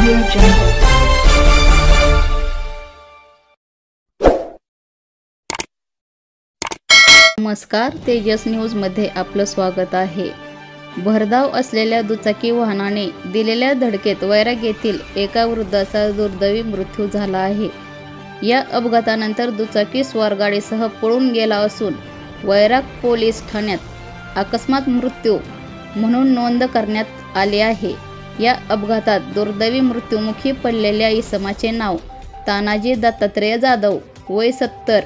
Audio Jungle. नमस्कार, Tejas news मध्ये आपलं स्वागत आहे। भरधाव असलेल्या दुचाकी वाहनाने दिलेल्या धडकेत वैराग येथील एका वृद्धाचा दुर्दैवी मृत्यू झाला आहे। या अपघातानंतर दुचाकी स्वार गाडीसह पळून गेला असून वैराग पोलीस ठाण्यात अकस्मात मृत्यू म्हणून नोंद करण्यात आली आहे। या अपघातात दुर्दैवी मृत्युमुखी पडलेल्या इसमाचे नाव तानाजी दत्तात्रय जाधव, वय 70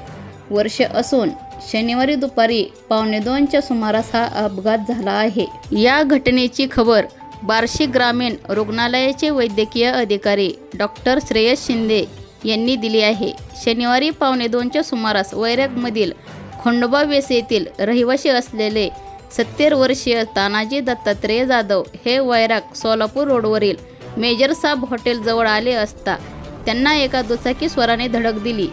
वर्ष असून शनिवारी दुपारी 1:15च्या सुमारास हा अपघात झाला आहे। या घटनेची खबर बार्शी ग्रामीण रुग्णालयाचे वैद्यकीय अधिकारी डॉक्टर श्रेयस शिंदे यांनी दिली आहे। शनिवारी 1:15च्या सुमारास वैरागमधील खंडोबा वेस येथील रहिवासी असलेले 70 वर्षीय तानाजी दत्तात्रय जाधव हे वैराग सोलापूर रोडवरील मेजर साब हॉटेल जवळ आले असता त्यांना एका दुचाकी स्वाराने धडक दिली।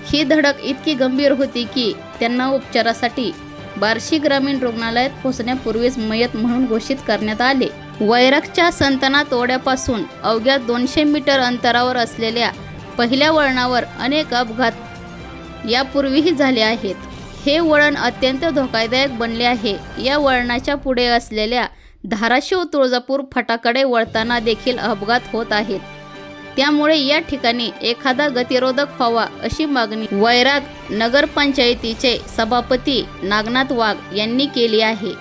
ही धडक इतकी गंभीर होती की त्यांना उपचारासाठी बार्शी ग्रामीण रुग्णालयात पोहोचण्यापूर्वीच मयत म्हणून घोषित करण्यात आले। वैरागच्या संतनाथ ओढ्यापासून अवघ्या 200 मीटर अंतरावर असलेल्या पहिल्या वळणावर अनेक अपघात यापूर्वीही झाले आहेत। हे वळण अत्यंत धोकादायक बनले आहे। या वळणाच्या पुढे असलेल्या धाराशिव तुळजापूर फाटाकडे वळताना देखील अपघात होत आहेत। त्यामुळे या ठिकाणी एखादा गतिरोधक व्हावा अशी मागणी वैराग नगरपंचायतीचे सभापती नागनाथ वाघ यांनी केली आहे।